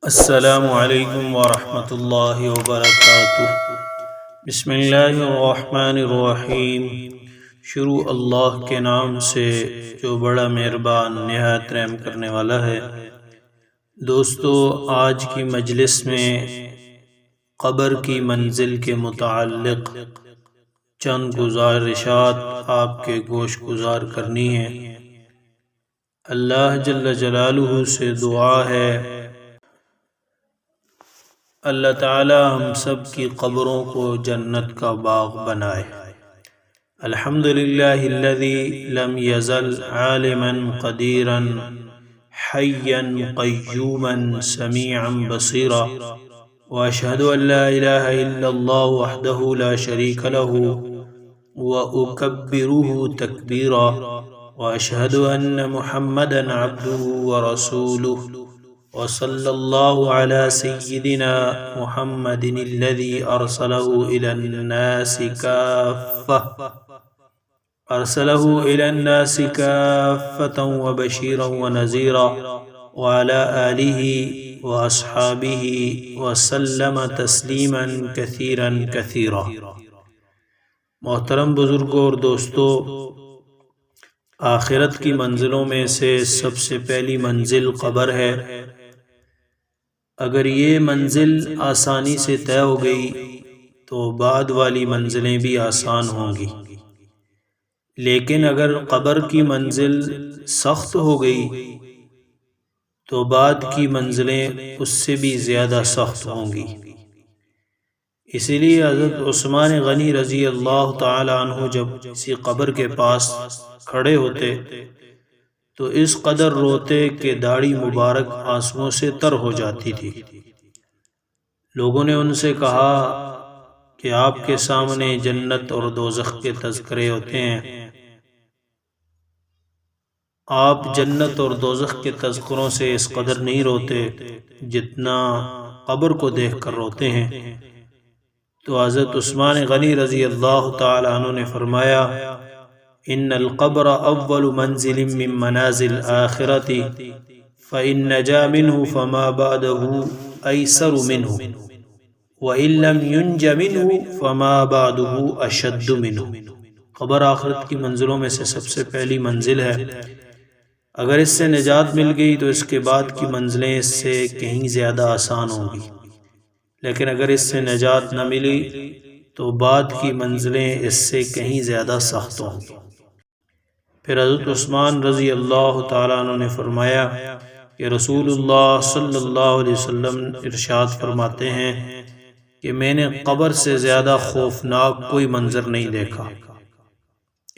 السلام علیکم ورحمۃ اللہ وبرکاتہ۔ بسم اللہ الرحمن الرحیم۔ شروع اللہ کے نام سے جو بڑا مہربان نہایت رحم کرنے والا ہے۔ دوستو، آج کی مجلس میں قبر کی منزل کے متعلق چند گزارشات آپ کے گوش گزار کرنی ہے۔ اللہ جل جلالہ سے دعا ہے اللہ تعالی ہم سب کی قبروں کو جنت کا باغ بنائے۔ الحمدللہ الذی لم یزل عالما قدیرا حیا قیوما سمیعا بصیرا، واشہد ان لا الہ الا اللہ وحدہ لا شریک لہ واکبرہ تکبیرا، واشہد ان محمدا عبدہ ورسولہ، وصلی اللہ علی سیدنا محمد الذی ارسلہ الی الناس کافۃ وبشیرا ونذیرا، وعلی آلہ واصحابہ وسلم تسلیما کثیرا کثیرا۔ محترم بزرگوں اور دوستو، آخرت کی منزلوں میں سے سب سے پہلی منزل قبر ہے۔ اگر یہ منزل آسانی سے طے ہو گئی تو بعد والی منزلیں بھی آسان ہوں گی، لیکن اگر قبر کی منزل سخت ہو گئی تو بعد کی منزلیں اس سے بھی زیادہ سخت ہوں گی۔ اسی لیے حضرت عثمان غنی رضی اللہ تعالی عنہ جب کسی قبر کے پاس کھڑے ہوتے تو اس قدر روتے کہ داڑھی مبارک آنسوؤں سے تر ہو جاتی تھی۔ لوگوں نے ان سے کہا کہ آپ کے سامنے جنت اور دوزخ کے تذکرے ہوتے ہیں، آپ جنت اور دوزخ کے تذکروں سے اس قدر نہیں روتے جتنا قبر کو دیکھ کر روتے ہیں۔ تو حضرت عثمان غنی رضی اللہ تعالی عنہ نے فرمایا، ان القبر اول منزل من منازل آخرت فإن نجا منه فما بعده ایسر منه وإن لم ينج منه فما بعده اشد منه۔ قبر آخرت کی منزلوں میں سے سب سے پہلی منزل ہے۔ اگر اس سے نجات مل گئی تو اس کے بعد کی منزلیں اس سے کہیں زیادہ آسان ہوں گی، لیکن اگر اس سے نجات نہ ملی تو بعد کی منزلیں اس سے کہیں زیادہ سخت ہوں گی۔ پھر حضرت عثمان رضی اللہ تعالیٰ عنہ نے فرمایا کہ رسول اللہ صلی اللہ علیہ وسلم ارشاد فرماتے ہیں کہ میں نے قبر سے زیادہ خوفناک کوئی منظر نہیں دیکھا۔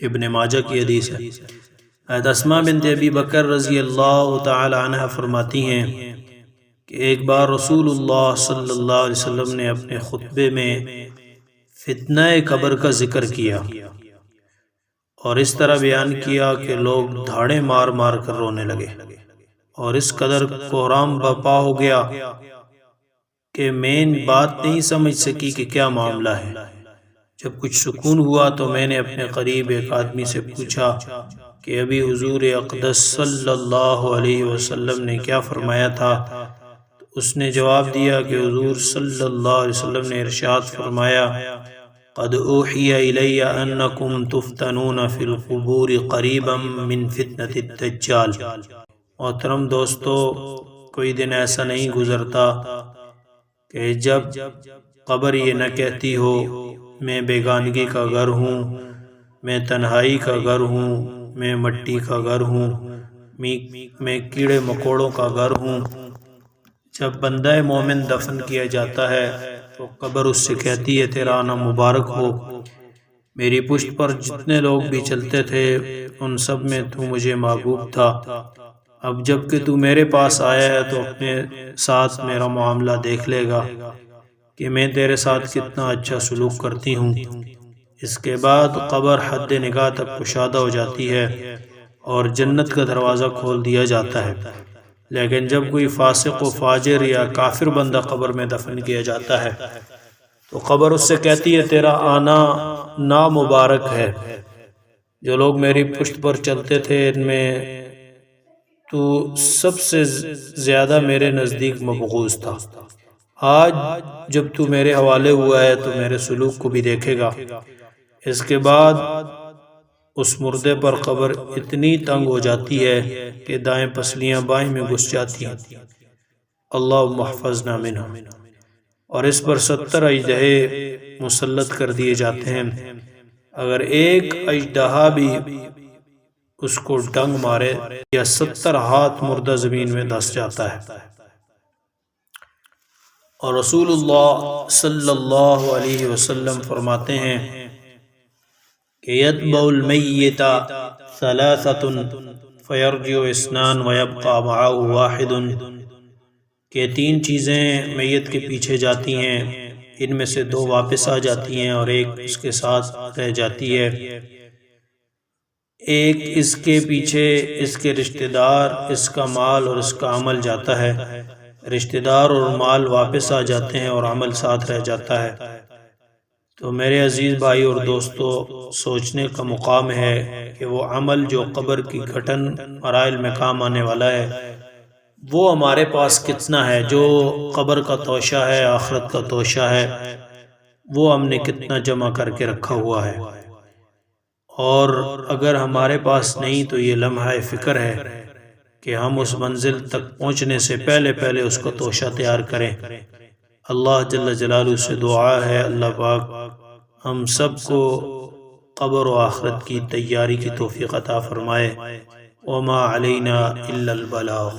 ابن ماجہ کی حدیث ہے۔ حضرت اسماء بنت ابی بکر رضی اللہ تعالی عنہ فرماتی ہیں کہ ایک بار رسول اللہ صلی اللہ علیہ وسلم نے اپنے خطبے میں فتنہ قبر کا ذکر کیا اور اس طرح بیان کیا کہ لوگ دھاڑے مار مار کر رونے لگے، اور اس قدر کوہرام برپا ہو گیا کہ میں بات نہیں سمجھ سکی کہ کیا معاملہ ہے۔ جب کچھ سکون ہوا تو میں نے اپنے قریب ایک آدمی سے پوچھا کہ ابھی حضور اقدس صلی اللہ علیہ وسلم نے کیا فرمایا تھا؟ اس نے جواب دیا کہ حضور صلی اللہ علیہ وسلم نے ارشاد فرمایا، قد اوحی الی انکم تفتنون فی القبور قریبا من فتنة الدجال۔ محترم دوستو، کوئی دن ایسا نہیں گزرتا کہ جب قبر یہ نہ کہتی ہو میں بیگانگی کا گھر ہوں، میں تنہائی کا گھر ہوں، میں مٹی کا گھر ہوں، میں کیڑے مکوڑوں کا گھر ہوں۔ جب بندہ مومن دفن کیا جاتا ہے تو قبر اس سے کہتی ہے تیرا آنا مبارک ہو، میری پشت پر جتنے لوگ بھی چلتے تھے ان سب میں تو مجھے محبوب تھا، اب جب کہ تو میرے پاس آیا ہے تو اپنے ساتھ میرا معاملہ دیکھ لے گا کہ میں تیرے ساتھ کتنا اچھا سلوک کرتی ہوں۔ اس کے بعد قبر حد نگاہ تک کشادہ ہو جاتی ہے اور جنت کا دروازہ کھول دیا جاتا ہے، لیکن جب کوئی فاسق و فاجر یا کافر بندہ قبر میں دفن کیا جاتا ہے تو قبر اس سے کہتی ہے تیرا آنا نامبارک ہے، جو لوگ میری پشت پر چلتے تھے ان میں تو سب سے زیادہ میرے نزدیک مبغوض تھا۔ آج جب تو میرے حوالے ہوا ہے تو میرے سلوک کو بھی دیکھے گا۔ اس کے بعد اس مردے پر قبر اتنی تنگ ہو جاتی ہے کہ دائیں پسلیاں بائیں میں گھس جاتی ہیں۔ اللہم احفظنا منہ۔ اور اس پر 70 اژدہے مسلط کر دیے جاتے ہیں۔ اگر ایک اژدہا بھی اس کو ڈنگ مارے یا 70 ہاتھ مردہ زمین میں دھس جاتا ہے۔ اور رسول اللہ صلی اللہ علیہ وسلم فرماتے ہیں کہ یتبع المیت ثلاثۃ فیرجع اثنان ویبقى معه واحد، کہ 3 چیزیں میت کے پیچھے جاتی ہیں، ان میں سے 2 واپس آ جاتی ہیں اور ایک اس کے ساتھ رہ جاتی ہے۔ ایک اس کے پیچھے اس کے رشتہ دار، اس کا مال اور اس کا عمل جاتا ہے۔ رشتہ دار اور مال واپس آ جاتے ہیں اور عمل ساتھ رہ جاتا ہے۔ تو میرے عزیز بھائی اور دوستو، سوچنے کا مقام ہے کہ وہ عمل جو قبر کی گھٹن مراحل میں کام آنے والا ہے، وہ ہمارے پاس کتنا ہے؟ جو قبر کا توشہ ہے، آخرت کا توشہ ہے، وہ ہم نے کتنا جمع کر کے رکھا ہوا ہے؟ اور اگر ہمارے پاس نہیں تو یہ لمحہ فکر ہے کہ ہم اس منزل تک پہنچنے سے پہلے اس کا توشہ تیار کریں۔ اللہ جل جلالہ سے دعا ہے اللہ پاک ہم سب کو قبر و آخرت کی تیاری کی توفیق عطا فرمائے۔ وما علینا الا البلاغ۔